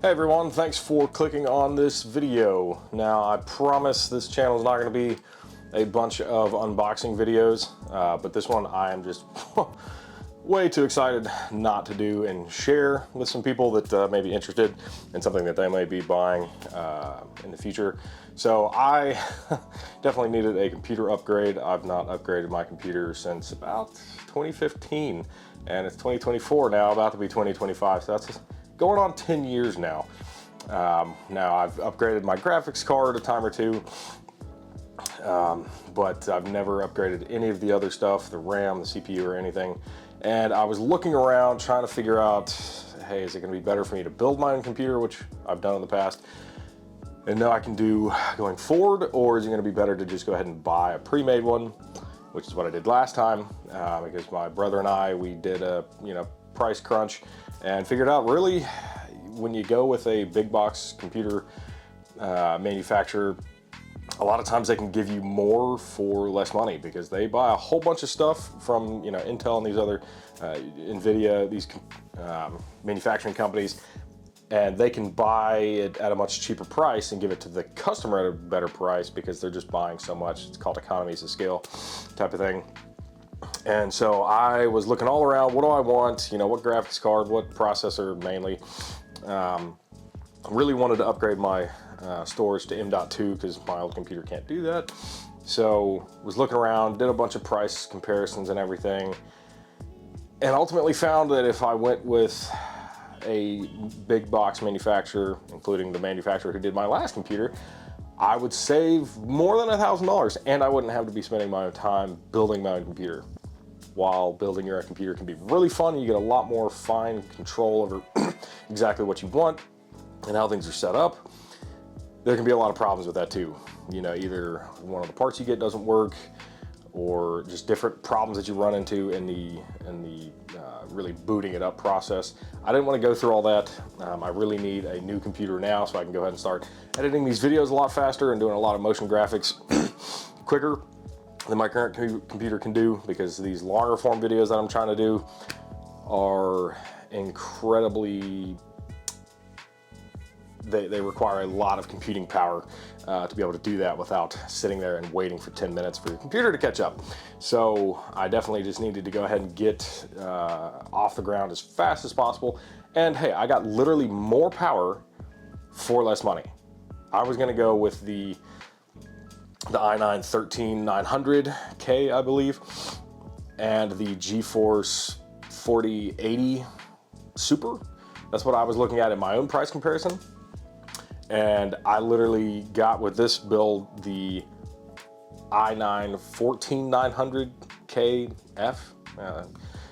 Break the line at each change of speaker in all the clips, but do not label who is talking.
Hey everyone, thanks for clicking on this video. Now I promise this channel is not going to be a bunch of unboxing videos, but this one I am just way too excited not to do and share with some people that may be interested in something that they may be buying in the future. So I definitely needed a computer upgrade. I've not upgraded my computer since about 2015 and it's 2024 now, about to be 2025, so that's going on 10 years now. Now I've upgraded my graphics card a time or two, but I've never upgraded any of the other stuff, the RAM, the CPU, or anything. And I was looking around trying to figure out, hey, is it gonna be better for me to build my own computer, which I've done in the past, and know I can do going forward, or is it gonna be better to just go ahead and buy a pre-made one, which is what I did last time, because my brother and I, we did a price crunch and figured out really when you go with a big box computer manufacturer, a lot of times they can give you more for less money because they buy a whole bunch of stuff from Intel and these other Nvidia, these manufacturing companies, and they can buy it at a much cheaper price and give it to the customer at a better price because they're just buying so much. It's called economies of scale type of thing. And so I was looking all around, what do I want? What graphics card, what processor mainly. Really wanted to upgrade my storage to M.2 because my old computer can't do that. So was looking around, did a bunch of price comparisons and everything, and ultimately found that if I went with a big box manufacturer, including the manufacturer who did my last computer, I would save more than $1,000 and I wouldn't have to be spending my own time building my own computer. While building your own computer can be really fun, you get a lot more fine control over exactly what you want and how things are set up. There can be a lot of problems with that too. Either one of the parts you get doesn't work, or just different problems that you run into in the really booting it up process. I didn't want to go through all that. I really need a new computer now so I can go ahead and start editing these videos a lot faster and doing a lot of motion graphics quicker than my current computer can do, because these longer form videos that I'm trying to do are incredibly, they require a lot of computing power to be able to do that without sitting there and waiting for 10 minutes for your computer to catch up. So I definitely just needed to go ahead and get off the ground as fast as possible. And hey, I got literally more power for less money. I was gonna go with the i9-13900K, I believe, and the GeForce 4080 Super. That's what I was looking at in my own price comparison. And I literally got with this build the i9-14900KF,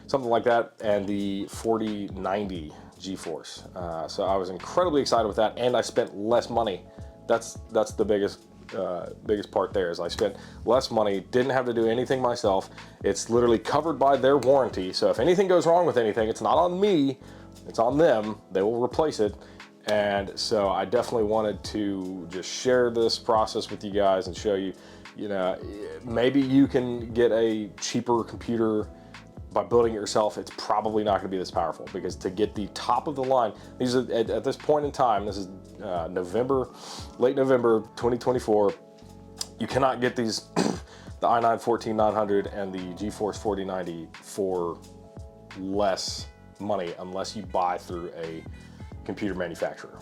something like that, and the 4090 GeForce. So I was incredibly excited with that, and I spent less money. That's the biggest part there, is I spent less money, didn't have to do anything myself. It's literally covered by their warranty. So if anything goes wrong with anything, it's not on me, it's on them. They will replace it. And so I definitely wanted to just share this process with you guys and show you, maybe you can get a cheaper computer by building it yourself. It's probably not going to be this powerful, because to get the top of the line, these are at this point in time, this is late November 2024, you cannot get these the i9-14900 and the GeForce 4090 for less money unless you buy through a computer manufacturer.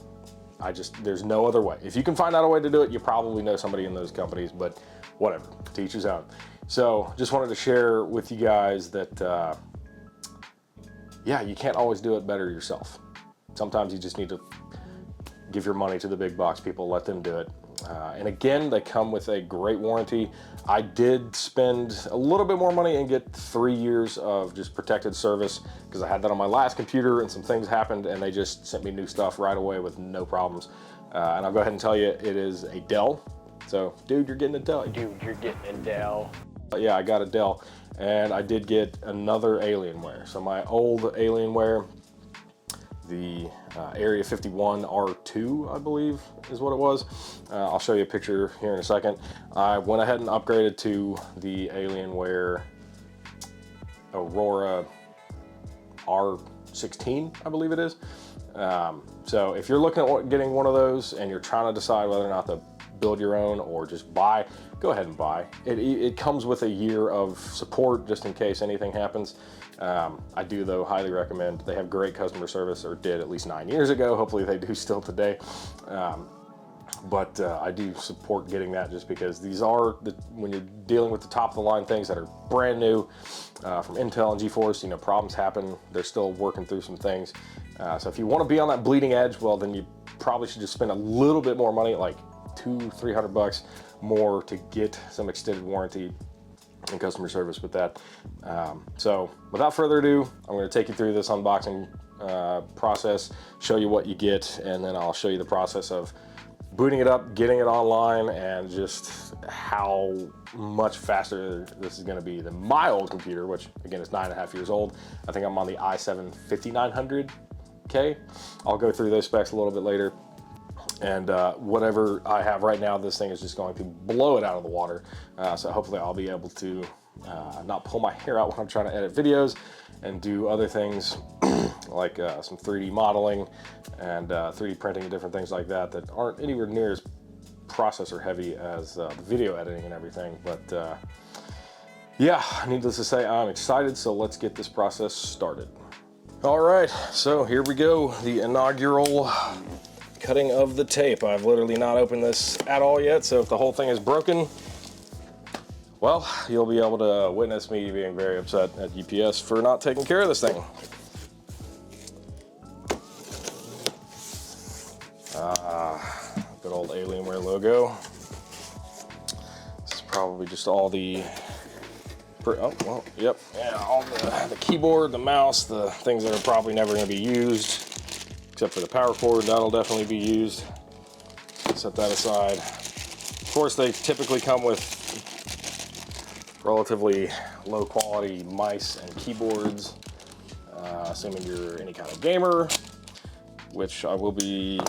There's no other way. If you can find out a way to do it, you probably know somebody in those companies, but whatever, to each his own. So just wanted to share with you guys that, yeah, you can't always do it better yourself. Sometimes you just need to give your money to the big box people, let them do it. And again, they come with a great warranty. I did spend a little bit more money and get 3 years of just protected service, because I had that on my last computer and some things happened and they just sent me new stuff right away with no problems. And I'll go ahead and tell you, it is a Dell. So, dude, you're getting a Dell. Dude, you're getting a Dell. Yeah, I got a Dell, and I did get another Alienware. So my old Alienware, the Area 51 R2, I believe is what it was. I'll show you a picture here in a second. I went ahead and upgraded to the Alienware Aurora R16, I believe it is. So if you're looking at getting one of those and you're trying to decide whether or not to build your own or just buy, go ahead and buy. It comes with a year of support just in case anything happens. I do though highly recommend. They have great customer service, or did at least 9 years ago. Hopefully they do still today. But I do support getting that just because these are, when you're dealing with the top of the line things that are brand new from Intel and GeForce, you know, problems happen. They're still working through some things. So if you want to be on that bleeding edge, well, then you probably should just spend a little bit more money, like $200-300 more, to get some extended warranty and customer service with that. So without further ado, I'm going to take you through this unboxing process, show you what you get, and then I'll show you the process of booting it up, getting it online, and just how much faster this is going to be than my old computer, which again is 9.5 years old. I think I'm on the i7-5900K. I'll go through those specs a little bit later. And whatever I have right now, this thing is just going to blow it out of the water. So hopefully I'll be able to not pull my hair out when I'm trying to edit videos and do other things like some 3D modeling and 3D printing and different things like that that aren't anywhere near as processor heavy as the video editing and everything. But yeah, needless to say, I'm excited. So let's get this process started. All right, so here we go. The inaugural cutting of the tape. I've literally not opened this at all yet, so if the whole thing is broken, well, you'll be able to witness me being very upset at UPS for not taking care of this thing. Good old Alienware logo. This is probably just all the, oh, well, yep, yeah, all the keyboard, the mouse, the things that are probably never going to be used, except for the power cord. That'll definitely be used. Set that aside. Of course, they typically come with relatively low quality mice and keyboards, assuming you're any kind of gamer, which I will be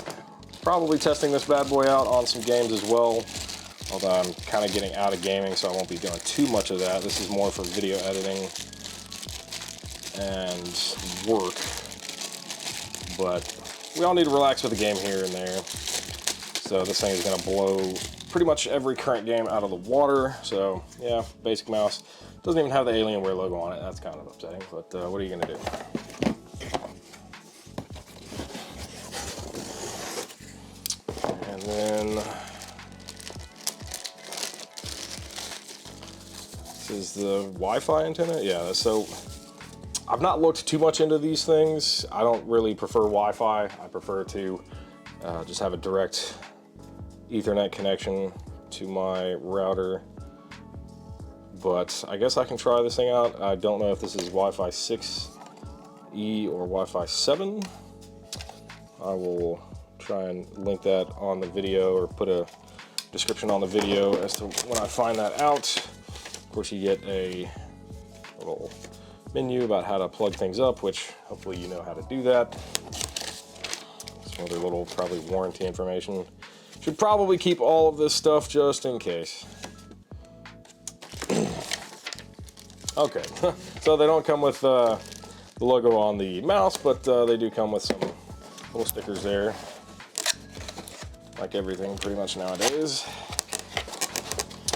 probably testing this bad boy out on some games as well, although I'm kind of getting out of gaming, so I won't be doing too much of that. This is more for video editing and work, but we all need to relax with a game here and there. So this thing is going to blow pretty much every current game out of the water. So yeah, basic mouse. Doesn't even have the Alienware logo on it. That's kind of upsetting, but what are you going to do? And then this is the Wi-Fi antenna. Yeah, so I've not looked too much into these things. I don't really prefer Wi-Fi. I prefer to just have a direct Ethernet connection to my router. But I guess I can try this thing out. I don't know if this is Wi-Fi 6E or Wi-Fi 7. I will try and link that on the video, or put a description on the video as to when I find that out. Of course, you get a little menu about how to plug things up, which hopefully you know how to do that. Some other little probably warranty information. Should probably keep all of this stuff just in case. Okay, so they don't come with the logo on the mouse, but they do come with some little stickers there, like everything pretty much nowadays.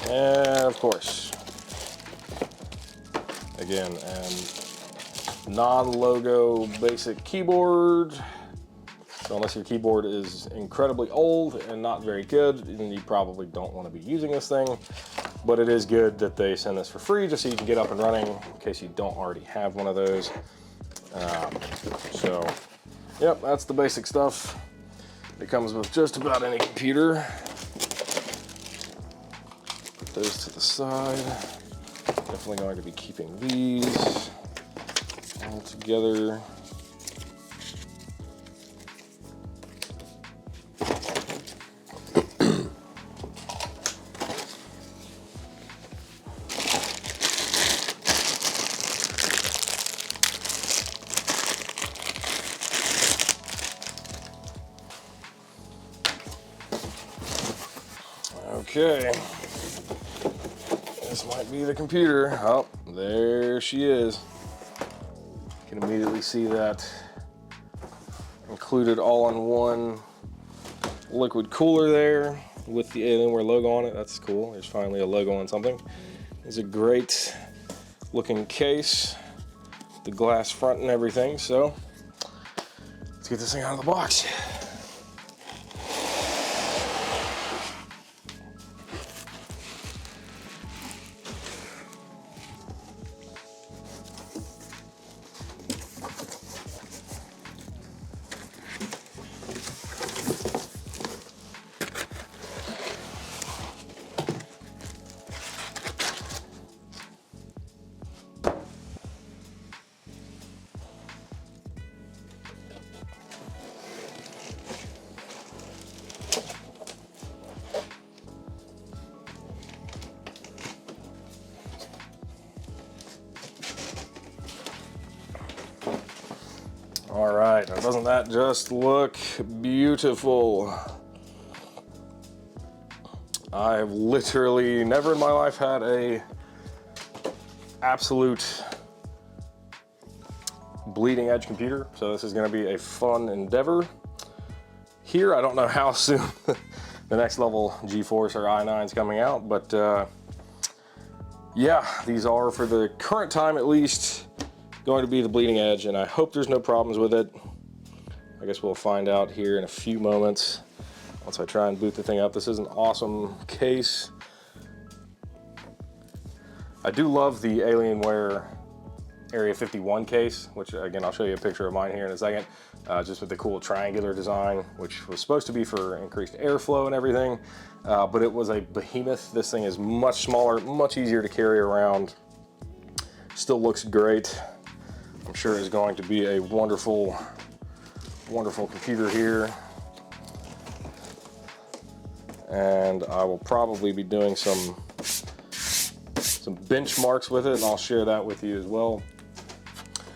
And of course, again, and non-logo basic keyboard. So unless your keyboard is incredibly old and not very good, then you probably don't want to be using this thing. But it is good that they send this for free, just so you can get up and running in case you don't already have one of those. So, yep, that's the basic stuff. It comes with just about any computer. Put those to the side. Definitely going to be keeping these all together. Okay, this might be the computer. Oh, there she is. You can immediately see that Included all in one liquid cooler there with the Alienware logo on it. That's cool. There's finally a logo on something. It's a great looking case, the glass front and everything. So let's get this thing out of the box. All right, now doesn't that just look beautiful? I've literally never in my life had a absolute bleeding edge computer, so this is gonna be a fun endeavor. Here, I don't know how soon the next level GeForce or i9 is coming out, but yeah, these are, for the current time at least, going to be the bleeding edge, and I hope there's no problems with it. I guess we'll find out here in a few moments once I try and boot the thing up. This is an awesome case. I do love the Alienware Area 51 case, which again, I'll show you a picture of mine here in a second, just with the cool triangular design, which was supposed to be for increased airflow and everything, but it was a behemoth. This thing is much smaller, much easier to carry around. Still looks great. I'm sure it's going to be a wonderful, wonderful computer here. And I will probably be doing some benchmarks with it, and I'll share that with you as well,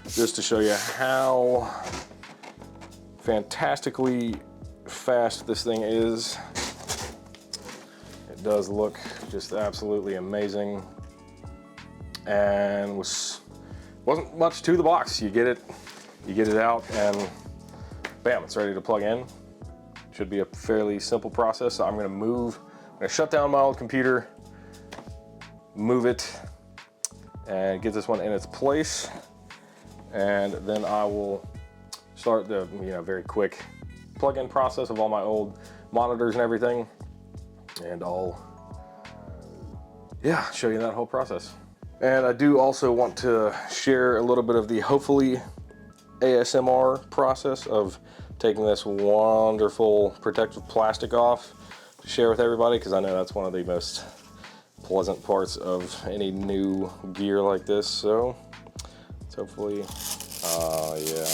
just to show you how fantastically fast this thing is. It does look just absolutely amazing, and wasn't much to the box. You get it out, and bam, it's ready to plug in. Should be a fairly simple process. So I'm gonna shut down my old computer, move it, and get this one in its place, and then I will start the very quick plug-in process of all my old monitors and everything, and I'll show you that whole process. And I do also want to share a little bit of the hopefully ASMR process of taking this wonderful protective plastic off to share with everybody, because I know that's one of the most pleasant parts of any new gear like this. So let's hopefully, yeah.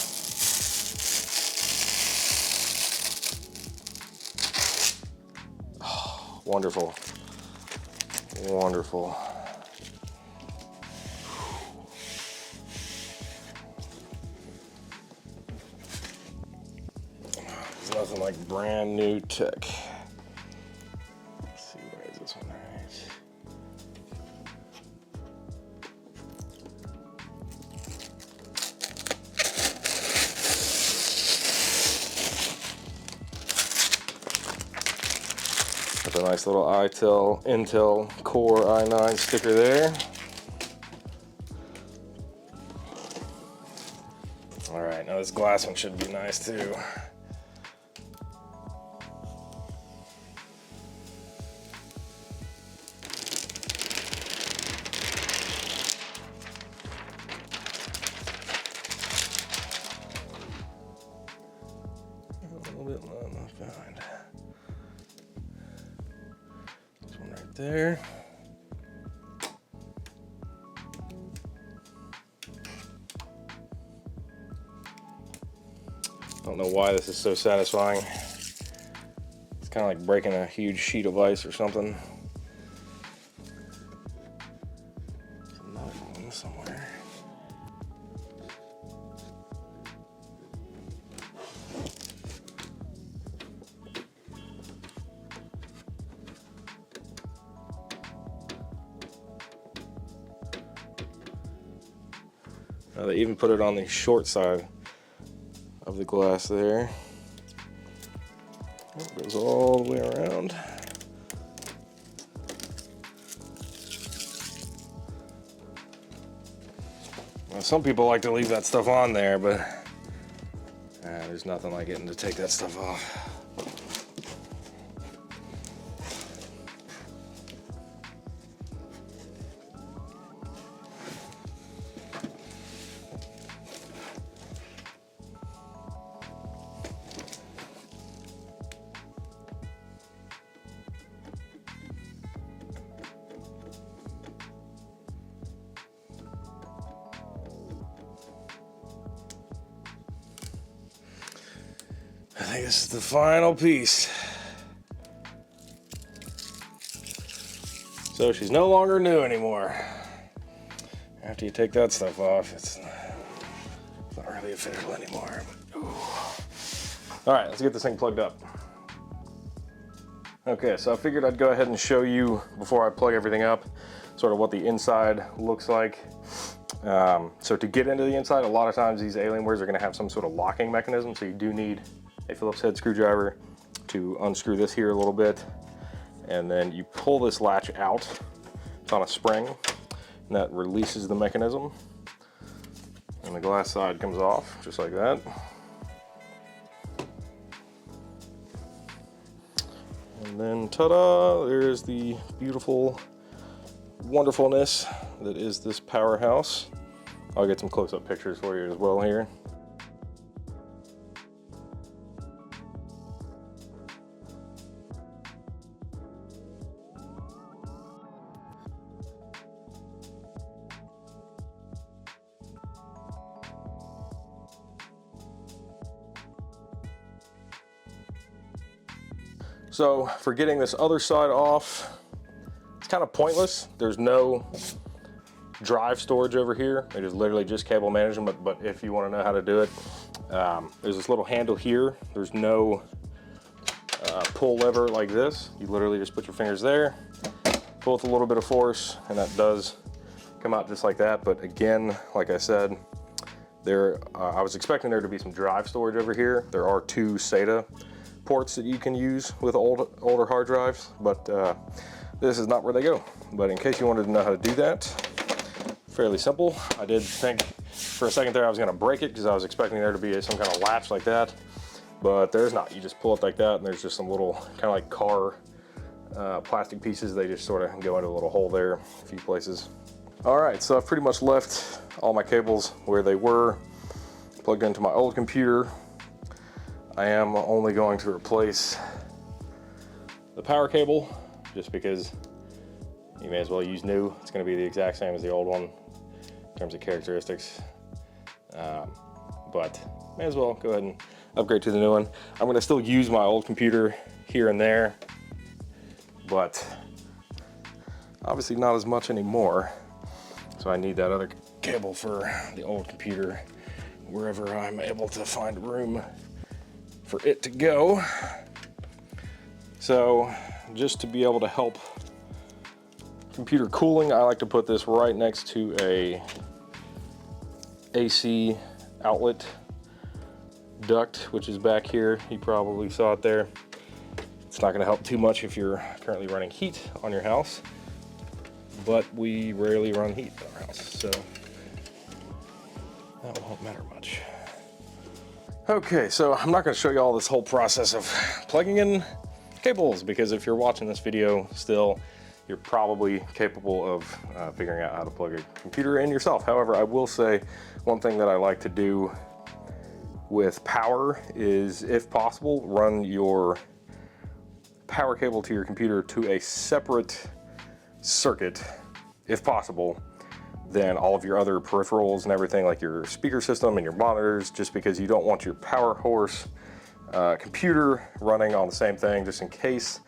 Oh, wonderful, wonderful. There's nothing like brand new tech. Let's see, where is this one? Got a nice little Intel Core i9 sticker there. All right, now this glass one should be nice too. Left behind. This one right there. I don't know why this is so satisfying. It's kind of like breaking a huge sheet of ice or something. There's another one somewhere. They even put it on the short side of of the glass there. It goes all the way around. Well, some people like to leave that stuff on there, but there's nothing like getting to take that stuff off. I think this is the final piece. So she's no longer new anymore. After you take that stuff off, it's not really official anymore. But, all right, let's get this thing plugged up. Okay, so I figured I'd go ahead and show you, before I plug everything up, sort of what the inside looks like. So to get into the inside, a lot of times these Alienwares are going to have some sort of locking mechanism, so you do need a Phillips head screwdriver to unscrew this here a little bit, and then you pull this latch out. It's on a spring, and that releases the mechanism, and the glass side comes off just like that. And then ta-da, there's the beautiful wonderfulness that is this powerhouse. I'll get some close-up pictures for you as well here. So for getting this other side off, it's kind of pointless. There's no drive storage over here. It is literally just cable management, but if you want to know how to do it, there's this little handle here. There's no pull lever like this. You literally just put your fingers there, pull with a little bit of force, and that does come out just like that. But again, like I said, I was expecting there to be some drive storage over here. There are two SATA ports that you can use with older hard drives, but this is not where they go. But in case you wanted to know how to do that, fairly simple. I did think for a second there I was going to break it because I was expecting there to be some kind of latch like that, but there's not. You just pull it like that, and there's just some little kind of like car plastic pieces. They just sort of go into a little hole there a few places. All right, so I've pretty much left all my cables where they were, plugged into my old computer. I am only going to replace the power cable just because you may as well use new. It's going to be the exact same as the old one in terms of characteristics, but may as well go ahead and upgrade to the new one. I'm going to still use my old computer here and there, but obviously not as much anymore. So I need that other cable for the old computer wherever I'm able to find room for it to go. So just to be able to help computer cooling, I like to put this right next to a AC outlet duct, which is back here. You probably saw it there. It's not going to help too much if you're currently running heat on your house, but we rarely run heat in our house, so that won't matter much. Okay, so I'm not going to show you all this whole process of plugging in cables, because if you're watching this video still, you're probably capable of figuring out how to plug a computer in yourself. However, I will say one thing that I like to do with power is, if possible, run your power cable to your computer to a separate circuit, if possible, than all of your other peripherals and everything, like your speaker system and your monitors, just because you don't want your power horse computer running on the same thing, just in case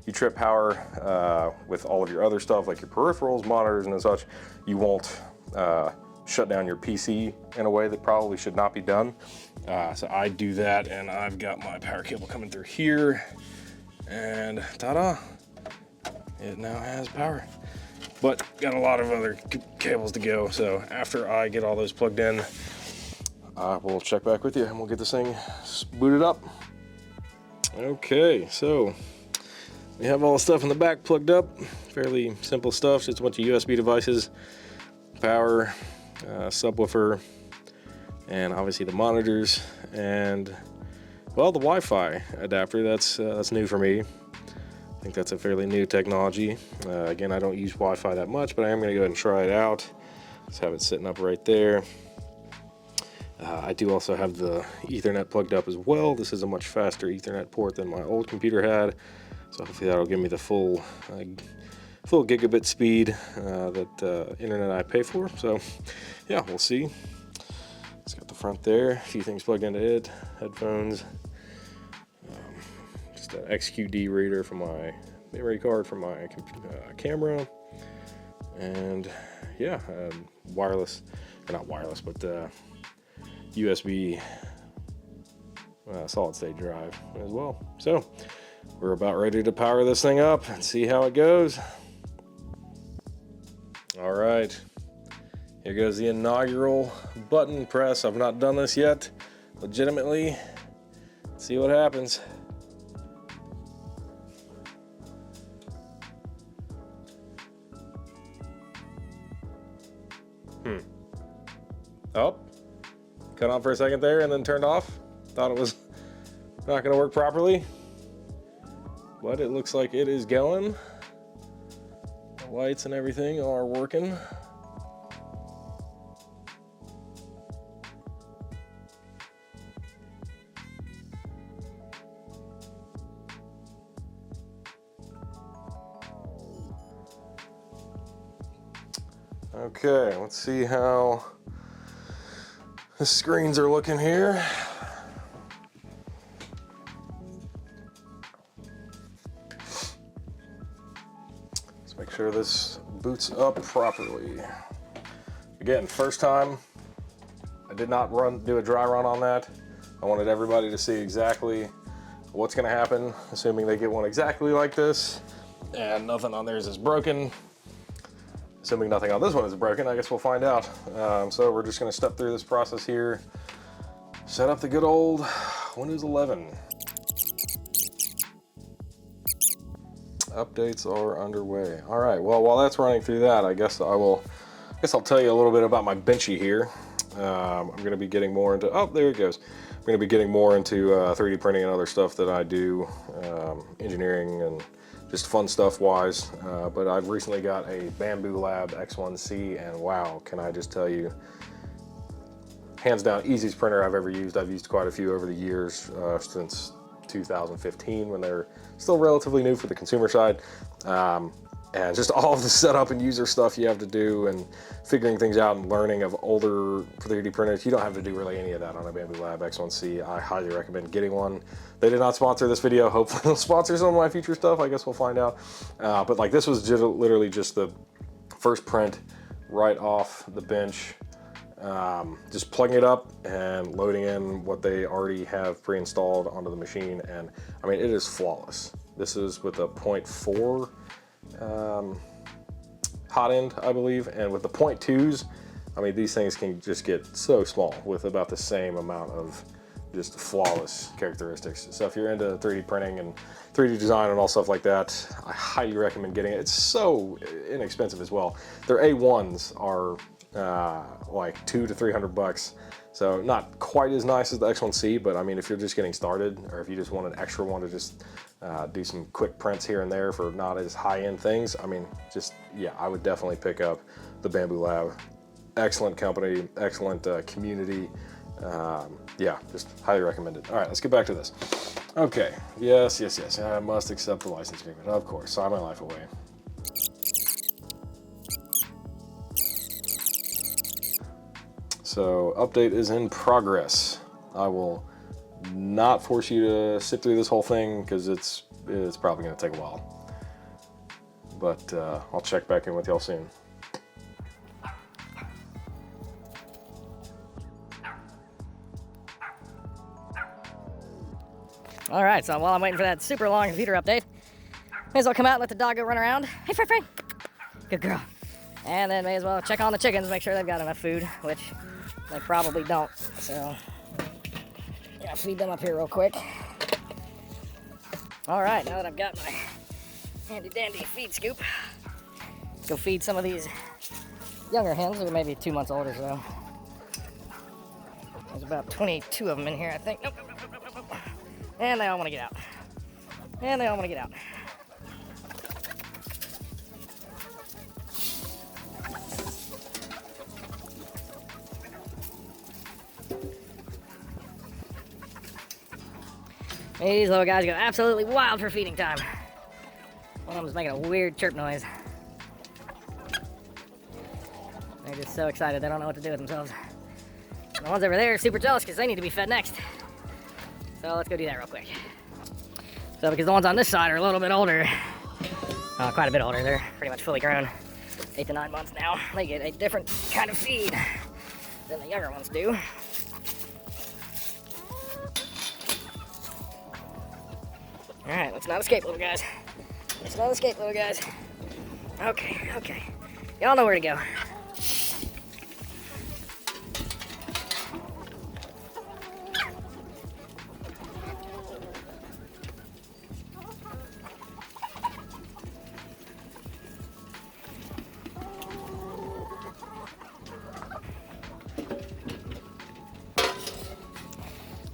you trip power with all of your other stuff like your peripherals, monitors, and such. You won't shut down your PC in a way that probably should not be done. So I do that, and I've got my power cable coming through here, and ta-da, it now has power. But got a lot of other cables to go, so after I get all those plugged in, I will check back with you and we'll get this thing booted up. Okay, so we have all the stuff in the back plugged up. Fairly simple stuff, just a bunch of USB devices, power, subwoofer, and obviously the monitors, and well, the Wi-Fi adapter. That's new for me. I think that's a fairly new technology. Again, I don't use Wi-Fi that much, but I am going to go ahead and try it out. Just have it sitting up right there. I do also have the Ethernet plugged up as well. This is a much faster Ethernet port than my old computer had, so hopefully that'll give me the full gigabit speed that internet I pay for. So yeah, we'll see. It's got the front there, a few things plugged into it, headphones, just an XQD reader for my memory card for my camera, and yeah, wireless, or not wireless, but USB solid state drive as well. So we're about ready to power this thing up and see how it goes. All right, here goes the inaugural button press. I've not done this yet, legitimately. Let's see what happens. Oh, cut on for a second there and then turned off. Thought it was not going to work properly, but it looks like it is going. The lights and everything are working. Okay, let's see how the screens are looking here. Let's make sure this boots up properly. Again, first time, I did not do a dry run on that. I wanted everybody to see exactly what's gonna happen, assuming they get one exactly like this, and nothing on theirs is broken. Assuming nothing on this one is broken, I guess we'll find out. So we're just gonna step through this process here. Set up the good old Windows 11. Updates are underway. All right, well, while that's running through that, I guess I'll tell you a little bit about my benchy here. I'm gonna be getting more into, oh, there it goes. I'm gonna be getting more into 3D printing and other stuff that I do, engineering and just fun stuff wise, but I've recently got a Bamboo Lab X1C, and wow, can I just tell you, hands down, easiest printer I've ever used. I've used quite a few over the years, since 2015 when they're still relatively new for the consumer side. And just all of the setup and user stuff you have to do and figuring things out and learning of older 3D printers. You don't have to do really any of that on a Bamboo Lab X1C. I highly recommend getting one. They did not sponsor this video. Hopefully they'll sponsor some of my future stuff. I guess we'll find out. But like, this was just literally just the first print right off the bench. Just plugging it up and loading in what they already have pre-installed onto the machine. And I mean, it is flawless. This is with a 0.4 hot end, I believe, and with the 0.2s, I mean, these things can just get so small with about the same amount of just flawless characteristics. So if you're into 3D printing and 3D design and all stuff like that, I highly recommend getting it. It's so inexpensive as well. Their A1s are like $200 to $300. So not quite as nice as the X1C, but I mean, if you're just getting started, or if you just want an extra one to just do some quick prints here and there for not as high-end things, I mean, just, yeah, I would definitely pick up the Bamboo Lab. Excellent company, excellent community. Yeah, just highly recommend it. All right, let's get back to this. Okay, yes, I must accept the license agreement. Of course, sign my life away. So, update is in progress. I will not force you to sit through this whole thing because it's probably going to take a while. But I'll check back in with y'all soon.
All right, so while I'm waiting for that super long computer update, may as well come out and let the dog go run around. Hey, Frey. Good girl. And then may as well check on the chickens, make sure they've got enough food, which They probably don't, so I'll feed them up here real quick. All right, now that I've got my handy dandy feed scoop, let's go feed some of these younger hens. They're maybe 2 months old or so. There's about 22 of them in here, I think. Nope. And they all want to get out. And they all want to get out. These little guys go absolutely wild for feeding time. One of them's making a weird chirp noise. They're just so excited they don't know what to do with themselves. And the ones over there are super jealous because they need to be fed next. So let's go do that real quick. So because the ones on this side are a little bit older, quite a bit older, they're pretty much fully grown, 8 to 9 months now. They get a different kind of feed than the younger ones do. All right, let's not escape, little guys. Let's not escape, little guys. Okay, okay. Y'all know where to go.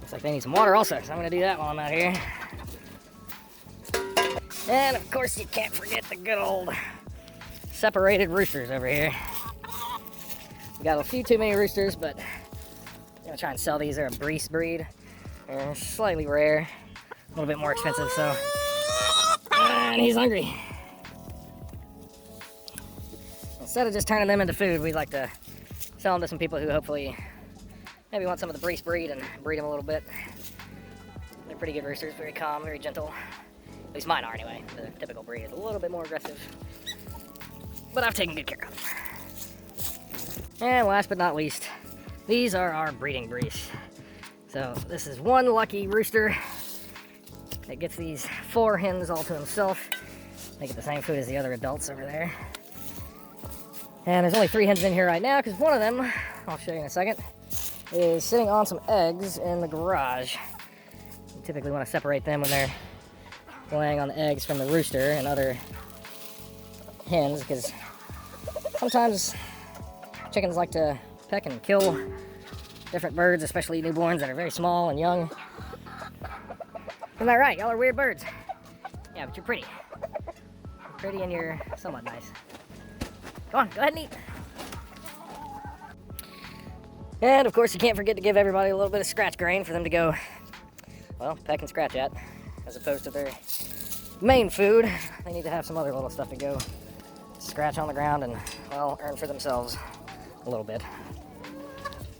Looks like they need some water also, so I'm gonna do that while I'm out here. And of course you can't forget the good old separated roosters over here. We got a few too many roosters, but I'm gonna try and sell these. They're a Brees breed. They're slightly rare, a little bit more expensive, so. And he's hungry. Instead of just turning them into food, we'd like to sell them to some people who hopefully maybe want some of the Brees breed and breed them a little bit. They're pretty good roosters, very calm, very gentle. At least mine are anyway. The typical breed is a little bit more aggressive. But I've taken good care of them. And last but not least, these are our breeding Brees. So this is one lucky rooster that gets these 4 hens all to himself. They get the same food as the other adults over there. And there's only 3 hens in here right now because one of them, I'll show you in a second, is sitting on some eggs in the garage. You typically want to separate them when they're laying on the eggs from the rooster and other hens, because sometimes chickens like to peck and kill different birds, especially newborns that are very small and young. Isn't that right? Y'all are weird birds. Yeah, but you're pretty. You're pretty and you're somewhat nice. Go on, go ahead and eat. And of course you can't forget to give everybody a little bit of scratch grain for them to go, well, peck and scratch at, as opposed to their main food. They need to have some other little stuff to go scratch on the ground and, well, earn for themselves a little bit.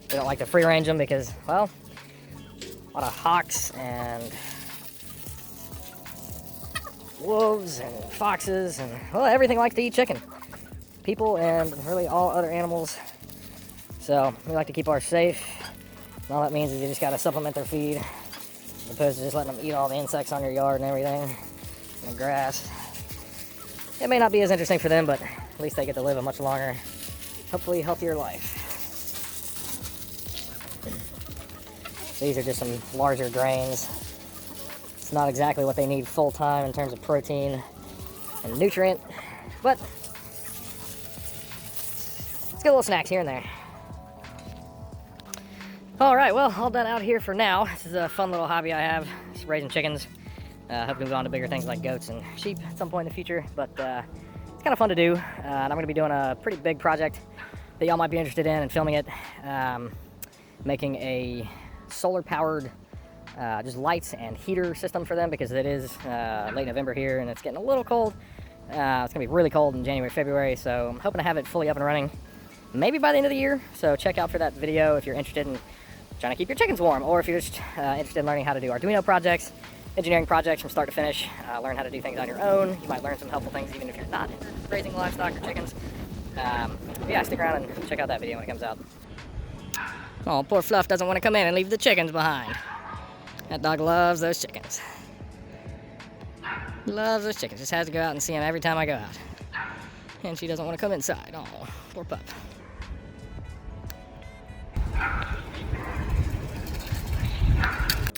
We don't like to free range them because, well, a lot of hawks and wolves and foxes and, well, everything likes to eat chicken. People and really all other animals. So we like to keep ours safe. And all that means is you just got to supplement their feed, as opposed to just letting them eat all the insects on your yard and everything, and the grass. It may not be as interesting for them, but at least they get to live a much longer, hopefully healthier life. These are just some larger grains. It's not exactly what they need full time in terms of protein and nutrient, but let's get little snacks here and there. All right, well, all done out here for now. This is a fun little hobby I have, just raising chickens. Hope to move on to bigger things like goats and sheep at some point in the future, but it's kind of fun to do. And I'm gonna be doing a pretty big project that y'all might be interested in and filming it. Making a solar-powered just lights and heater system for them, because it is late November here and it's getting a little cold. It's gonna be really cold in January, February, so I'm hoping to have it fully up and running maybe by the end of the year. So check out for that video if you're interested in trying to keep your chickens warm, or if you're just interested in learning how to do Arduino projects, engineering projects from start to finish, learn how to do things on your own. You might learn some helpful things even if you're not into raising livestock or chickens. But yeah, stick around and check out that video when it comes out. Oh, poor Fluff doesn't want to come in and leave the chickens behind. That dog loves those chickens. Loves those chickens. Just has to go out and see them every time I go out. And she doesn't want to come inside. Oh, poor pup.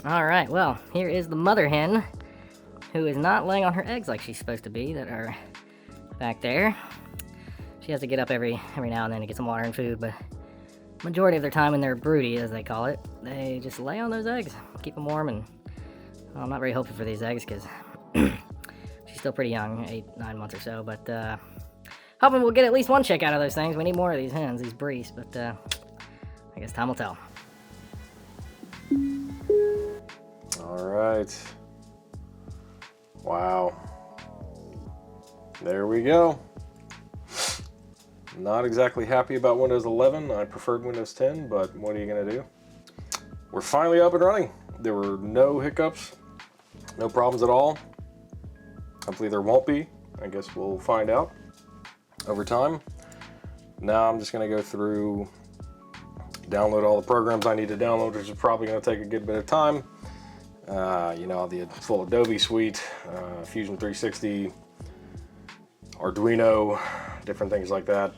All right, well, here is the mother hen, who is not laying on her eggs like she's supposed to be, that are back there. She has to get up every now and then to get some water and food, but majority of their time when they're broody, as they call it, they just lay on those eggs, keep them warm, and well, I'm not very hopeful for these eggs because she's still pretty young, 8-9 months or so, but hoping we'll get at least one chick out of those things. We need more of these hens, these brees, but I guess time will tell.
All right. Wow. There we go. Not exactly happy about Windows 11. I preferred Windows 10, but what are you gonna do? We're finally up and running. There were no hiccups, no problems at all. Hopefully there won't be. I guess we'll find out over time. Now I'm just gonna go through, download all the programs I need to download, which is probably gonna take a good bit of time. You know, the full Adobe suite, Fusion 360, Arduino, different things like that.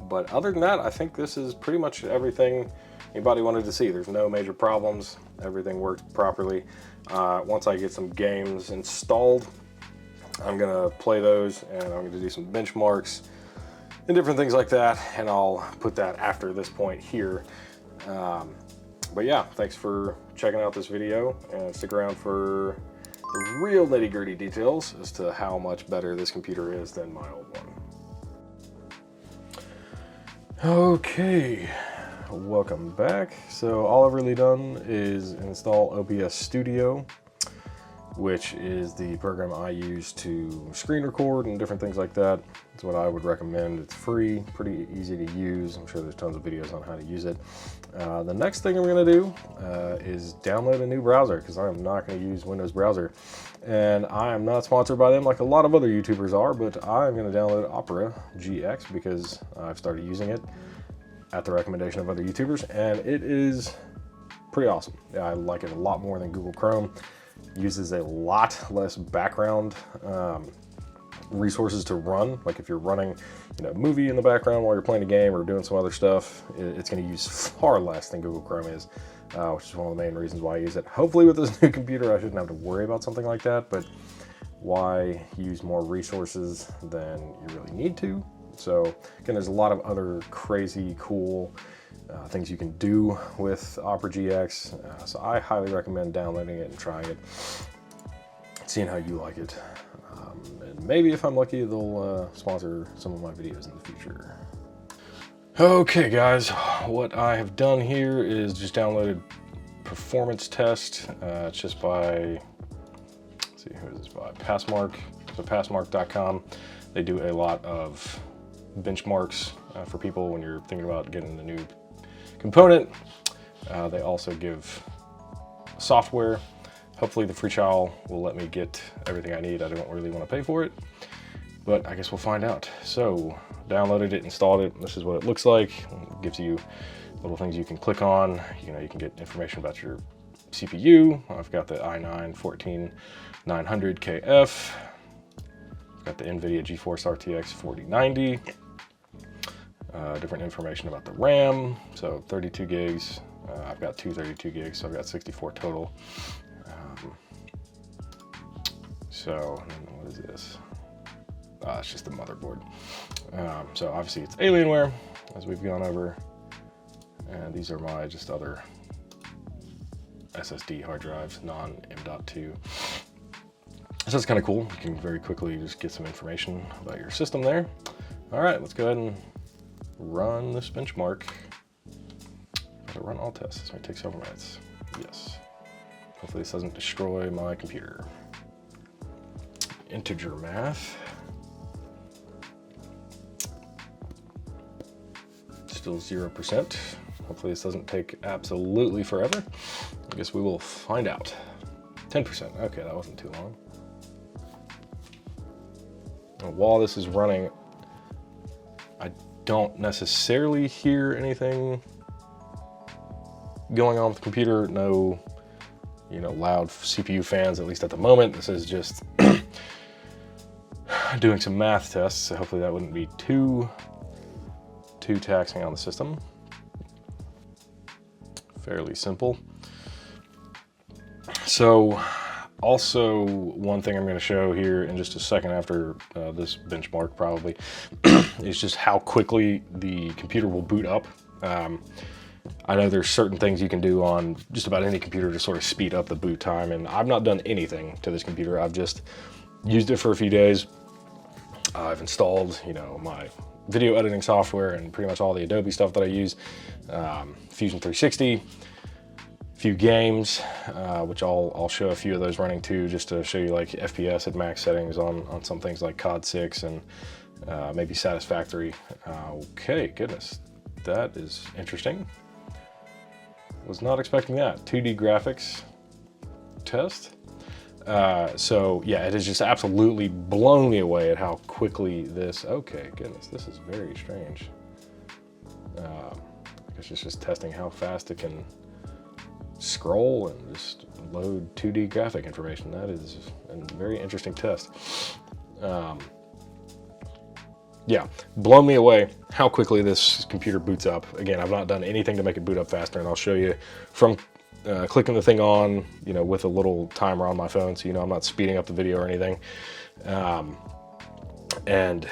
But other than that, I think this is pretty much everything anybody wanted to see. There's no major problems. Everything works properly. Once I get some games installed, I'm gonna play those and I'm gonna do some benchmarks and different things like that. And I'll put that after this point here. But yeah, thanks for checking out this video and stick around for the real nitty-gritty details as to how much better this computer is than my old one. Okay, welcome back. So all I've really done is install OBS Studio, which is the program I use to screen record and different things like that. It's what I would recommend. It's free, pretty easy to use. I'm sure there's tons of videos on how to use it. The next thing I'm gonna do is download a new browser, because I am not gonna use Windows browser. And I am not sponsored by them like a lot of other YouTubers are, but I'm gonna download Opera GX because I've started using it at the recommendation of other YouTubers, and it is pretty awesome. Yeah, I like it a lot more than Google Chrome. Uses a lot less background resources to run. Like if you're running, you know, a movie in the background while you're playing a game or doing some other stuff, it's going to use far less than Google Chrome is, which is one of the main reasons why I use it. Hopefully with this new computer, I shouldn't have to worry about something like that, but why use more resources than you really need to? So again, there's a lot of other crazy, cool things you can do with Opera GX. So I highly recommend downloading it and trying it, seeing how you like it. And maybe if I'm lucky, they'll sponsor some of my videos in the future. Okay guys, what I have done here is just downloaded Performance Test. It's just by, let's see, who is this by? Passmark, so passmark.com. They do a lot of benchmarks for people when you're thinking about getting a new component. They also give software. Hopefully the free trial will let me get everything I need. I don't really want to pay for it, but I guess we'll find out. So downloaded it, installed it. This is what it looks like. It gives you little things you can click on. You know, you can get information about your CPU. I've got the i9-14900KF. I've got the Nvidia GeForce RTX 4090. Different information about the RAM. So 32 gigs. I've got two 32 gigs, so I've got 64 total. So what is this? It's just the motherboard. So obviously it's Alienware, as we've gone over. And these are my just other SSD hard drives, non-M.2. So it's kind of cool. You can very quickly just get some information about your system there. All right, let's go ahead and run this benchmark. To run all tests. This might take several minutes. Yes. Hopefully this doesn't destroy my computer. Integer math. Still 0%. Hopefully this doesn't take absolutely forever. I guess we will find out. 10%. Okay, that wasn't too long. And while this is running, I don't necessarily hear anything going on with the computer. No, you know, loud CPU fans, at least at the moment. This is just doing some math tests, so hopefully that wouldn't be too too taxing on the system. Fairly simple. So also one thing I'm going to show here in just a second after this benchmark probably is just how quickly the computer will boot up. I know there's certain things you can do on just about any computer to sort of speed up the boot time, and I've not done anything to this computer. I've just used it for a few days. I've installed, you know, my video editing software and pretty much all the Adobe stuff that I use, Fusion 360, a few games, which I'll show a few of those running too, just to show you like FPS at max settings on some things like COD 6 and maybe Satisfactory. Okay, goodness, that is interesting. Was not expecting that. 2D graphics test. So yeah, it has just absolutely blown me away at how quickly this, okay, goodness, this is very strange. I guess it's just testing how fast it can scroll and just load 2D graphic information. That is a very interesting test. Yeah, blown me away how quickly this computer boots up. Again, I've not done anything to make it boot up faster, and I'll show you from clicking the thing on, you know, with a little timer on my phone, so you know I'm not speeding up the video or anything, and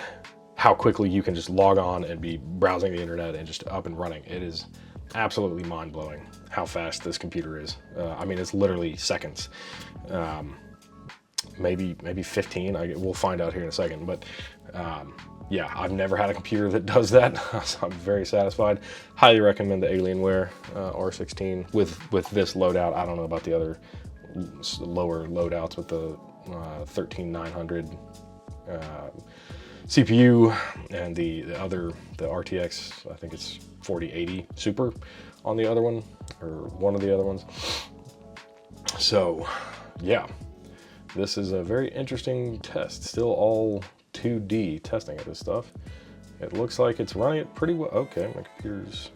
how quickly you can just log on and be browsing the internet and just up and running. It is absolutely mind-blowing how fast this computer is. I mean, it's literally seconds. Maybe 15. We'll find out here in a second, but yeah, I've never had a computer that does that, so I'm very satisfied. Highly recommend the Alienware R16 with this loadout. I don't know about the other lower loadouts with the 13900 CPU and the RTX, I think it's 4080 Super on the other one, or one of the other ones. So yeah, this is a very interesting test. Still all 2D testing of this stuff. It looks like it's running it pretty well. Okay, my computer's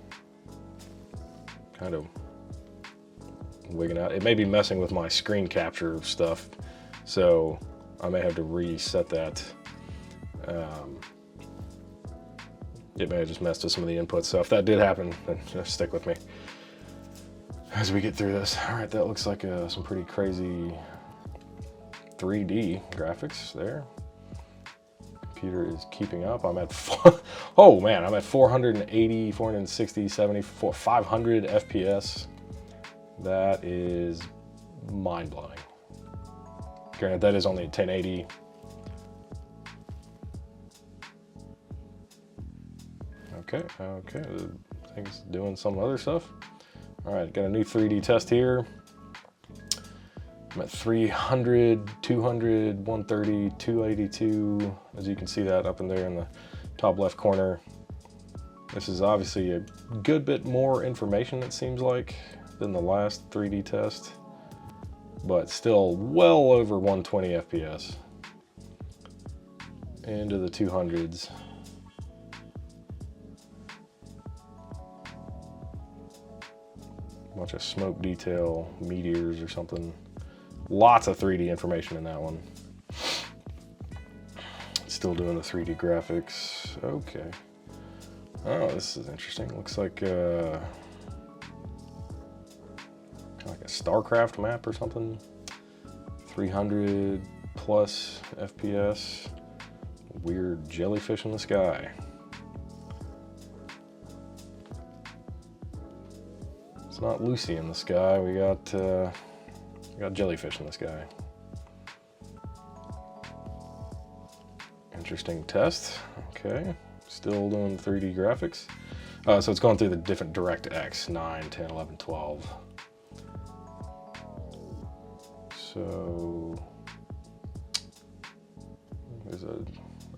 kind of wigging out. It may be messing with my screen capture stuff, so I may have to reset that. It may have just messed with some of the inputs, so if that did happen, then just stick with me as we get through this. All right, that looks like some pretty crazy 3D graphics there. Computer is keeping up. I'm at, oh man, I'm at 480, 460, 70, 500 FPS. That is mind-blowing. Granted, that is only 1080. Okay, the thing's doing some other stuff. All right, got a new 3D test here. I'm at 300, 200, 130, 282. As you can see that up in there in the top left corner. This is obviously a good bit more information, it seems like, than the last 3D test, but still well over 120 FPS. Into the 200s. Bunch of smoke detail, meteors or something. Lots of 3D information in that one. Still doing the 3D graphics. Okay. Oh, this is interesting. Looks like kind of like a StarCraft map or something. 300 plus FPS. Weird jellyfish in the sky. It's not Lucy in the sky. We got jellyfish in the sky. Interesting test. Okay, still doing 3D graphics. So it's going through the different DirectX 9, 10, 11, 12. So there's a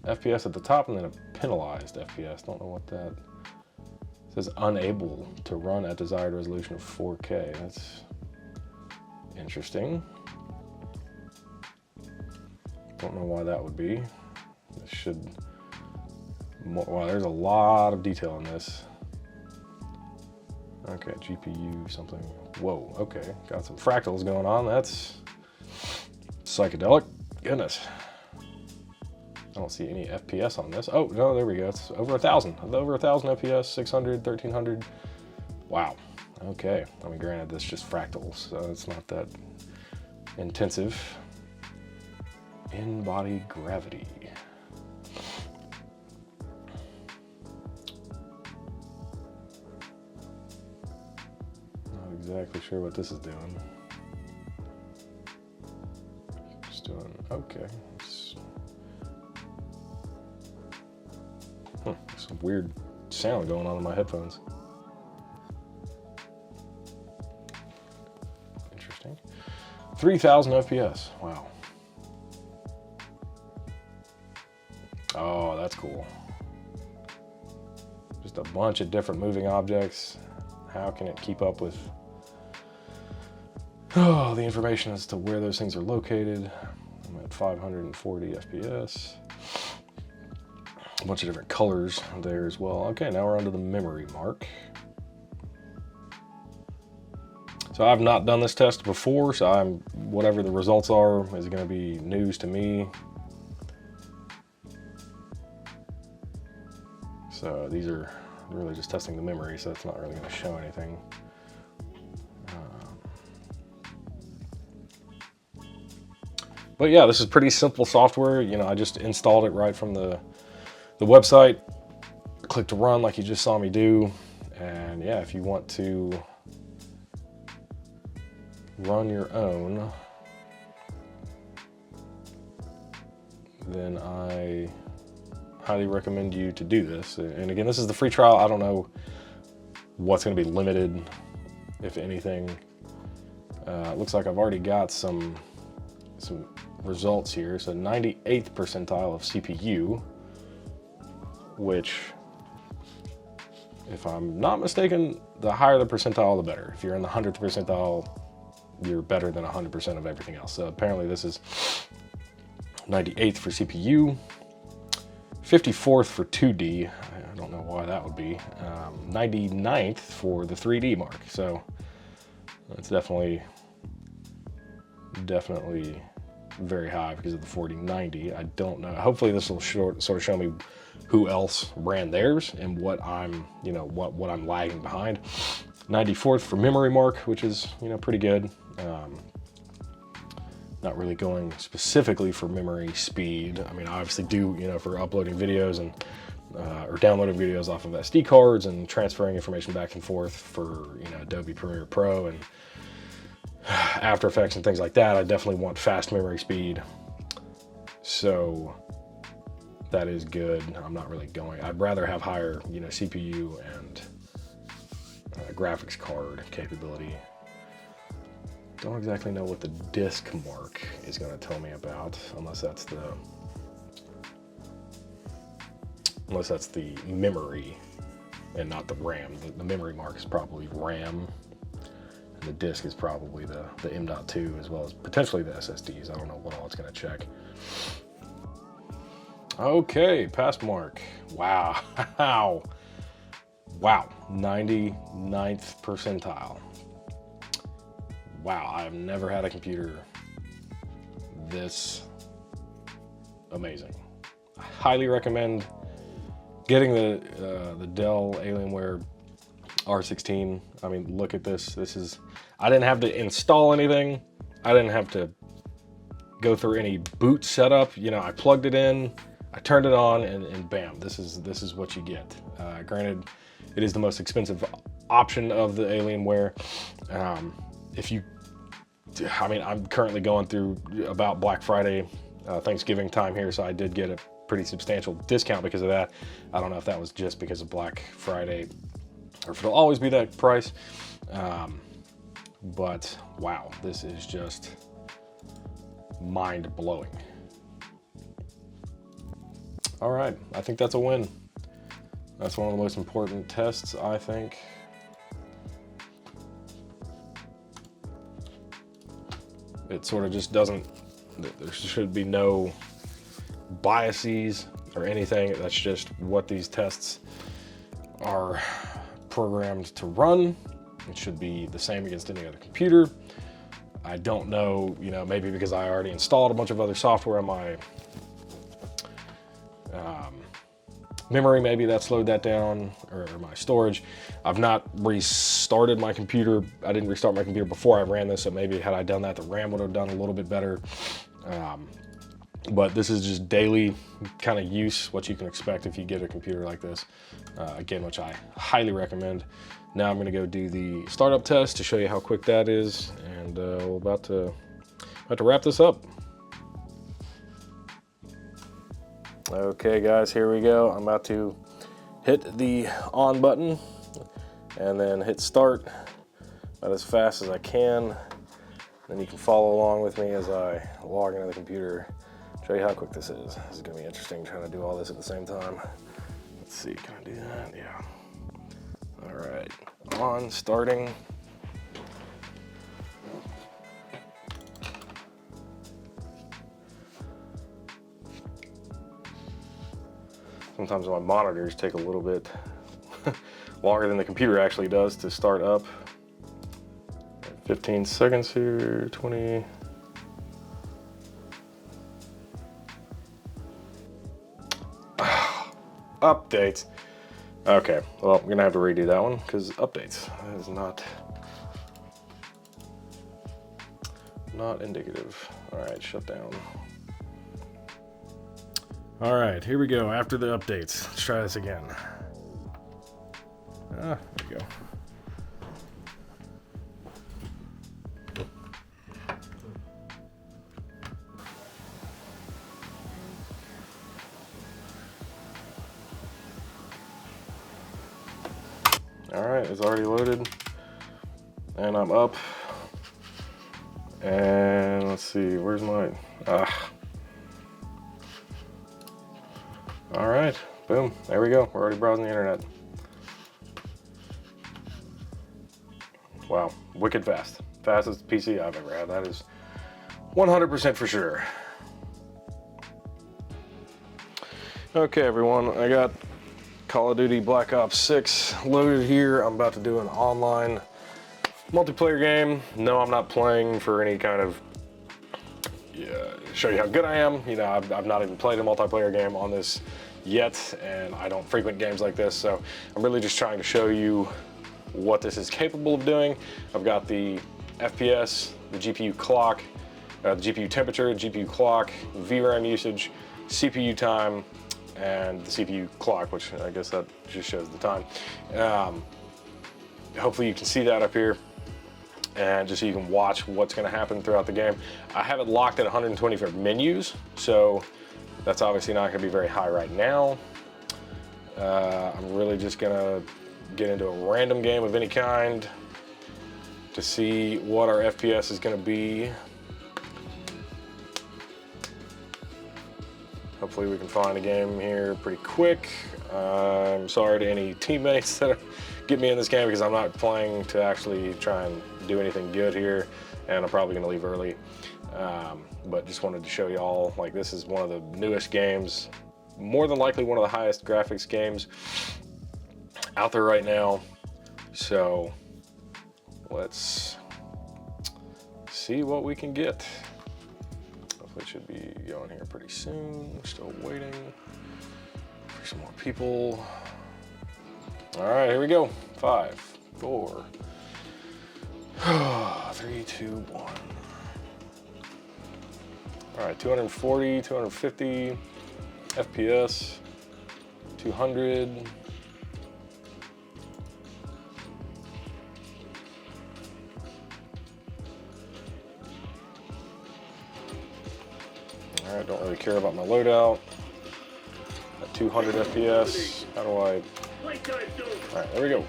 FPS at the top and then a penalized FPS. Don't know what that it says. Unable to run at desired resolution of 4K. That's interesting. Don't know why that would be. This should. Wow, there's a lot of detail in this. Okay, GPU something. Whoa, okay, got some fractals going on. That's psychedelic. Goodness. I don't see any FPS on this. Oh, no, there we go. It's over 1,000. Over 1,000 FPS, 600, 1,300. Wow. Okay. I mean, granted, this is just fractals, so it's not that intensive. In-body gravity. Not exactly sure what this is doing. Just doing, okay. Some weird sound going on in my headphones. Interesting. 3,000 FPS. Wow. Oh, that's cool. Just a bunch of different moving objects. How can it keep up with the information as to where those things are located? I'm at 540 FPS. A bunch of different colors there as well. Okay, now we're onto the memory mark. So I've not done this test before, so whatever the results are is going to be news to me. So these are really just testing the memory, so it's not really going to show anything. But yeah, this is pretty simple software. You know, I just installed it right from the website, click to run like you just saw me do. And yeah, if you want to run your own, then I highly recommend you to do this. And again, this is the free trial. I don't know what's going to be limited, if anything. It looks like I've already got some results here. So 98th percentile of CPU, which, if I'm not mistaken, the higher the percentile, the better. If you're in the 100th percentile, you're better than 100% of everything else. So apparently this is 98th for CPU, 54th for 2D. I don't know why that would be. 99th for the 3D mark. So that's definitely very high because of the 4090. I don't know. Hopefully this will sort of show me who else ran theirs and what I'm, what I'm lagging behind. 94th for memory mark, which is, pretty good. Not really going specifically for memory speed. I mean, I obviously do, for uploading videos and or downloading videos off of SD cards and transferring information back and forth for, Adobe Premiere Pro and After Effects and things like that. I definitely want fast memory speed. So that is good. I'm not really going, I'd rather have higher, CPU and graphics card capability. Don't exactly know what the disk mark is going to tell me about, unless that's the memory and not the RAM. The memory mark is probably RAM, and the disk is probably the M.2, as well as potentially the SSDs. I don't know what all it's going to check. Okay, passmark. Wow. Wow, 99th percentile. Wow, I've never had a computer this amazing. I highly recommend getting the Dell Alienware R16. I mean, look at this. I didn't have to install anything. I didn't have to go through any boot setup. I plugged it in, I turned it on, and bam, this is what you get. Granted, it is the most expensive option of the Alienware. I'm currently going through about Black Friday, Thanksgiving time here, so I did get a pretty substantial discount because of that. I don't know if that was just because of Black Friday or if it'll always be that price. But wow, this is just mind-blowing. All right, I think that's a win. That's one of the most important tests, I think. It sort of just doesn't, there should be no biases or anything. That's just what these tests are programmed to run. It should be the same against any other computer. I don't know, maybe because I already installed a bunch of other software on my Memory, maybe that slowed that down, or my storage. I've not restarted my computer. I didn't restart my computer before I ran this, so maybe had I done that, the RAM would have done a little bit better. But this is just daily kind of use, what you can expect if you get a computer like this. Again, which I highly recommend. Now I'm gonna go do the startup test to show you how quick that is, and we're about to wrap this up. Okay guys, here we go. I'm about to hit the on button and then hit start about as fast as I can. Then you can follow along with me as I log into the computer, show you how quick this is. This is gonna be interesting trying to do all this at the same time. Let's see, can I do that? Yeah. All right, on, starting. Sometimes my monitors take a little bit longer than the computer actually does to start up. 15 seconds here, 20. Updates. Okay, well, I'm gonna have to redo that one because updates. That is not indicative. All right, shut down. All right, here we go. After the updates, let's try this again. There we go. All right, it's already loaded, and I'm up. And let's see, where's my, all right, boom, there we go. We're already browsing the internet. Wow, wicked fast. Fastest PC I've ever had. That is 100% for sure. Okay, everyone, I got Call of Duty Black Ops 6 loaded here. I'm about to do an online multiplayer game. No, I'm not playing for any kind of, show you how good I am. You know, I've not even played a multiplayer game on this yet, and I don't frequent games like this, so I'm really just trying to show you what this is capable of doing. I've got the FPS, the GPU clock, the GPU temperature, GPU clock, VRAM usage, CPU time, and the CPU clock, which I guess that just shows the time. Hopefully you can see that up here, and just so you can watch what's gonna happen throughout the game. I have it locked at 120 for menus, so that's obviously not gonna be very high right now. I'm really just gonna get into a random game of any kind to see what our FPS is gonna be. Hopefully we can find a game here pretty quick. I'm sorry to any teammates that get me in this game because I'm not playing to actually try and do anything good here, and I'm probably gonna leave early. But just wanted to show you all, like, this is one of the newest games, more than likely one of the highest graphics games out there right now. So let's see what we can get. Hopefully it should be going here pretty soon. We're still waiting for some more people. All right, here we go. 5, 4, 3, 2, 1. All right, 240, 250 FPS, 200. All right, don't really care about my loadout. At 200 FPS, how do I? All right, there we go.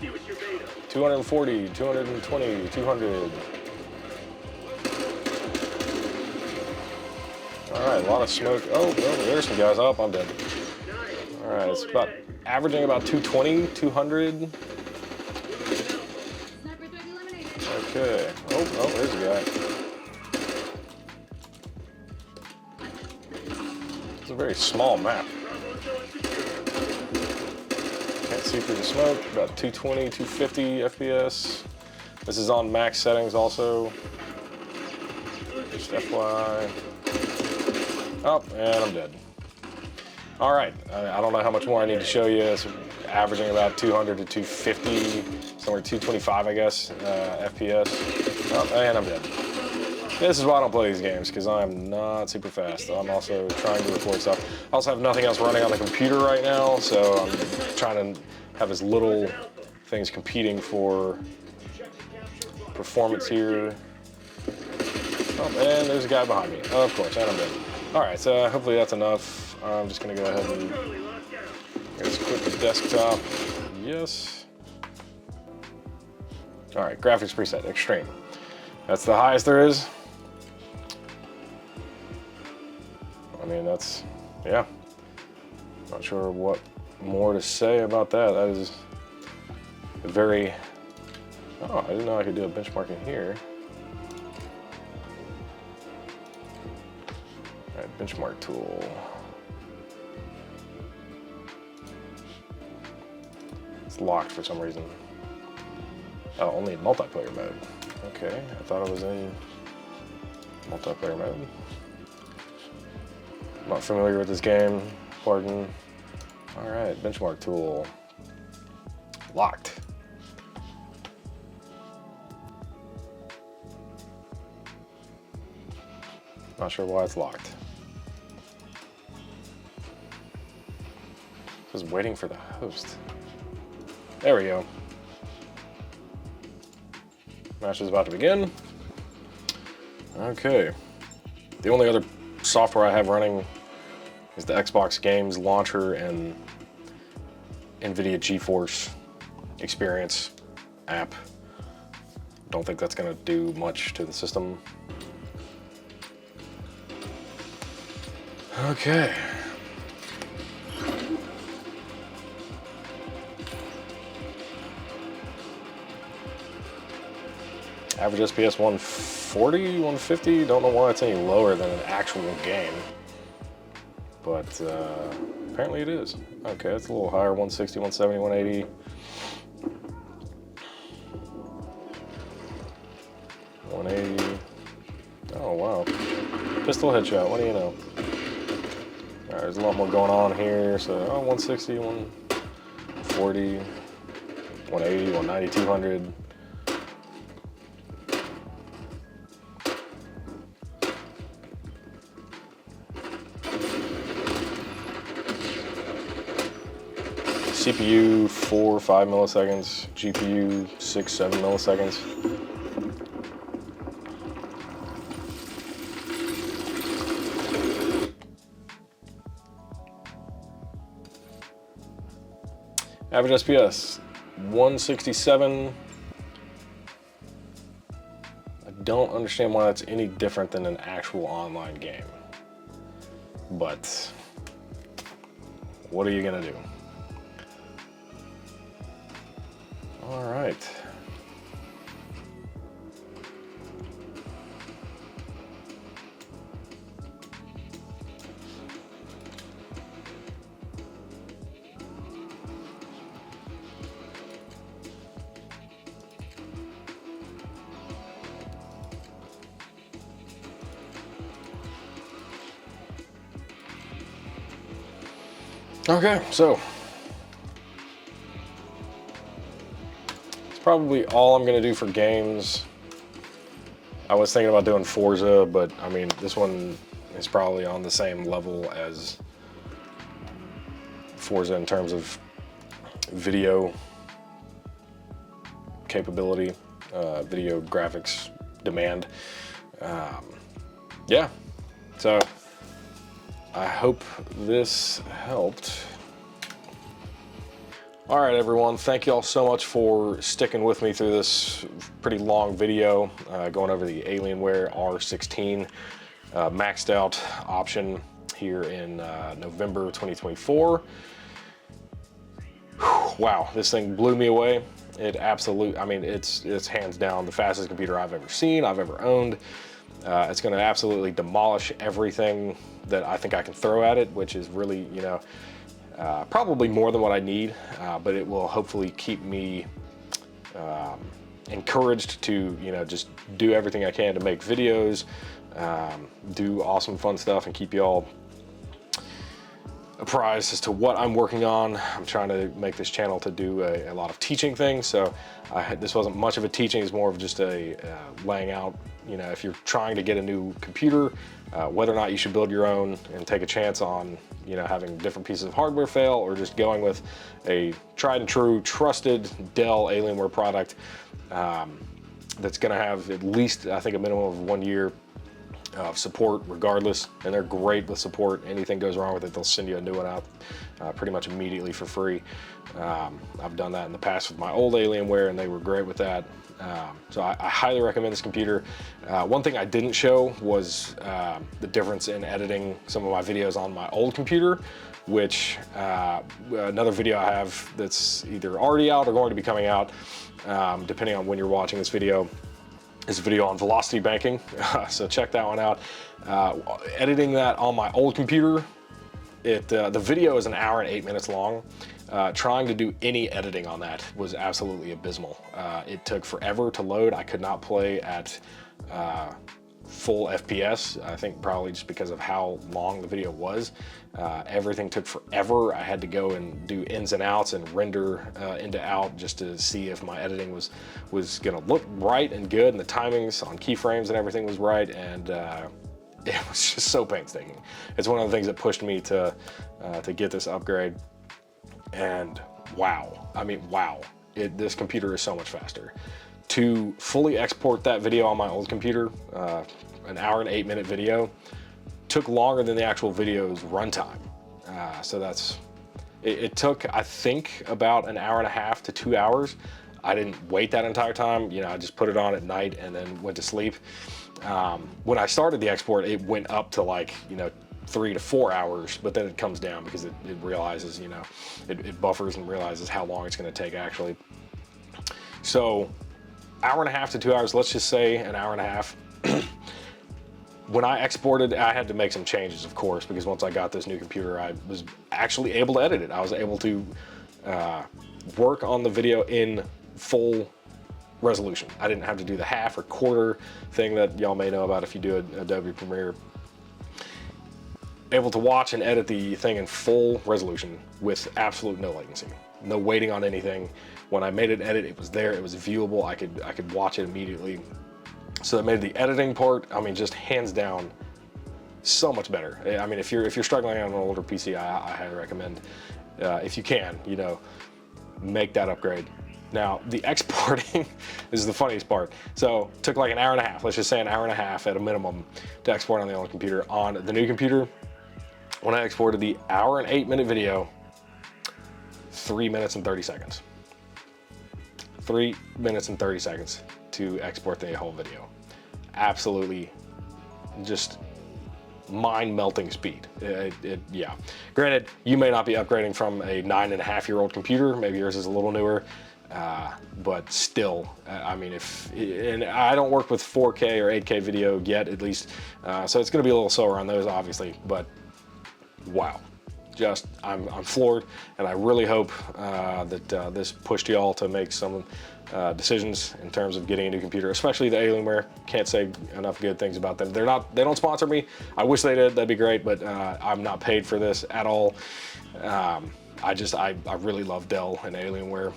240, 220, 200. All right, a lot of smoke. Oh, there's some guys up. I'm dead. All right, it's about averaging about 220, 200. Okay. Oh, there's a guy. It's a very small map. Can't see through the smoke. About 220, 250 FPS. This is on max settings also. Just FYI. Oh, and I'm dead. All right, I don't know how much more I need to show you. It's averaging about 200 to 250, somewhere 225, I guess, FPS. Oh, and I'm dead. This is why I don't play these games, because I'm not super fast. I'm also trying to record stuff. I also have nothing else running on the computer right now, so I'm trying to have as little things competing for performance here. Oh, and there's a guy behind me. Oh, of course, and I'm dead. All right, so hopefully that's enough. I'm just gonna go ahead and let's quit the desktop. Yes. All right, graphics preset, extreme. That's the highest there is. I mean, that's, yeah. Not sure what more to say about that. That is a very, oh, I didn't know I could do a benchmarking here. All right, benchmark tool. It's locked for some reason. Oh, only in multiplayer mode. Okay, I thought it was in multiplayer mode. Not familiar with this game, pardon. All right, benchmark tool. Locked. Not sure why it's locked. Just waiting for the host. There we go. Match is about to begin. Okay. The only other software I have running is the Xbox Games Launcher and Nvidia GeForce Experience app. Don't think that's gonna do much to the system. Okay. Average SPS 140, 150. Don't know why it's any lower than an actual game. But apparently it is. Okay, it's a little higher, 160, 170, 180. 180. Oh, wow. Pistol headshot, what do you know? All right, there's a lot more going on here. So, 160, 140, 180, 190, 200. CPU 4, 5 milliseconds, GPU 6, 7 milliseconds. Average SPS 167. I don't understand why that's any different than an actual online game. But what are you gonna do? All right. Okay, so it's probably all I'm gonna do for games. I was thinking about doing Forza, but I mean, this one is probably on the same level as Forza in terms of video capability, video graphics demand. Yeah, so I hope this helped. All right, everyone, thank you all so much for sticking with me through this pretty long video, going over the Alienware R16 maxed out option here in November 2024. Wow, this thing blew me away. It absolutely, I mean, it's hands down the fastest computer I've ever seen, I've ever owned. It's gonna absolutely demolish everything that I think I can throw at it, which is really, you know, probably more than what I need, but it will hopefully keep me encouraged to, you know, just do everything I can to make videos, do awesome fun stuff, and keep you all apprised as to what I'm working on. I'm trying to make this channel to do a lot of teaching things, so this wasn't much of a teaching, it's more of just a laying out, you know, if you're trying to get a new computer, whether or not you should build your own and take a chance on, you know, having different pieces of hardware fail, or just going with a tried and true, trusted Dell Alienware product that's gonna have at least, I think, a minimum of 1 year of support regardless, and they're great with support. Anything goes wrong with it, they'll send you a new one out pretty much immediately for free. I've done that in the past with my old Alienware, and they were great with that. So I highly recommend this computer. One thing I didn't show was the difference in editing some of my videos on my old computer, which another video I have that's either already out or going to be coming out, depending on when you're watching this video, is a video on velocity banking. So check that one out. Editing that on my old computer, the video is 1 hour and 8 minutes long. Trying to do any editing on that was absolutely abysmal. It took forever to load. I could not play at full FPS, I think probably just because of how long the video was. Everything took forever. I had to go and do ins and outs and render into out just to see if my editing was gonna look right and good, and the timings on keyframes and everything was right, and it was just so painstaking. It's one of the things that pushed me to get this upgrade. And wow, I mean, wow, this computer is so much faster. To fully export that video on my old computer, 1 hour and 8 minute video, took longer than the actual video's runtime. So it took, I think, about 1.5 hours to 2 hours. I didn't wait that entire time. You know, I just put it on at night and then went to sleep. When I started the export, it went up to, like, you know, 3 to 4 hours, but then it comes down because it realizes, you know, it buffers and realizes how long it's going to take actually. So 1.5 hours to 2 hours, let's just say 1.5 hours. When I exported, I had to make some changes, of course, because once I got this new computer, I was actually able to edit it. I was able to work on the video in full resolution. I didn't have to do the half or quarter thing that y'all may know about if you do Adobe Premiere. Able to watch and edit the thing in full resolution with absolute no latency, no waiting on anything. When I made an edit, it was there, it was viewable, I could watch it immediately. So that made the editing part, I mean, just hands down, so much better. I mean, if you're struggling on an older PC, I highly recommend, if you can, you know, make that upgrade. Now, the exporting is the funniest part. So it took like 1.5 hours, let's just say 1.5 hours at a minimum to export on the old computer. On the new computer, when I exported the 1 hour and 8 minute video, 3 minutes and 30 seconds. 3 minutes and 30 seconds to export the whole video. Absolutely just mind-melting speed. Yeah. Granted, you may not be upgrading from a 9.5-year-old computer. Maybe yours is a little newer. But still, I mean, and I don't work with 4K or 8K video yet, at least. So it's gonna be a little slower on those, obviously, but wow. Just, I'm floored, and I really hope that this pushed y'all to make some decisions in terms of getting a new computer, especially the Alienware. Can't say enough good things about them. They don't sponsor me. I wish they did, that'd be great, but I'm not paid for this at all. I really love Dell and Alienware.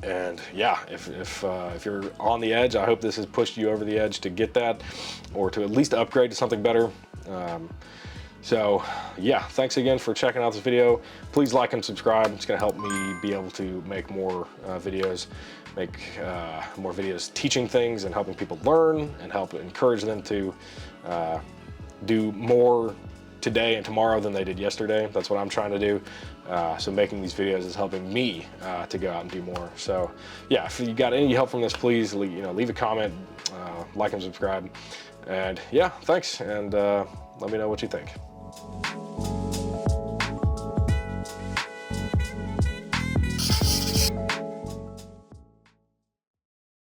And yeah, if you're on the edge, I hope this has pushed you over the edge to get that, or to at least upgrade to something better. So yeah, thanks again for checking out this video. Please like and subscribe. It's gonna help me be able to make more videos, more videos teaching things and helping people learn, and help encourage them to do more today and tomorrow than they did yesterday. That's what I'm trying to do. So making these videos is helping me to go out and do more. So yeah, if you got any help from this, please leave a comment, like and subscribe. And yeah, thanks, and let me know what you think.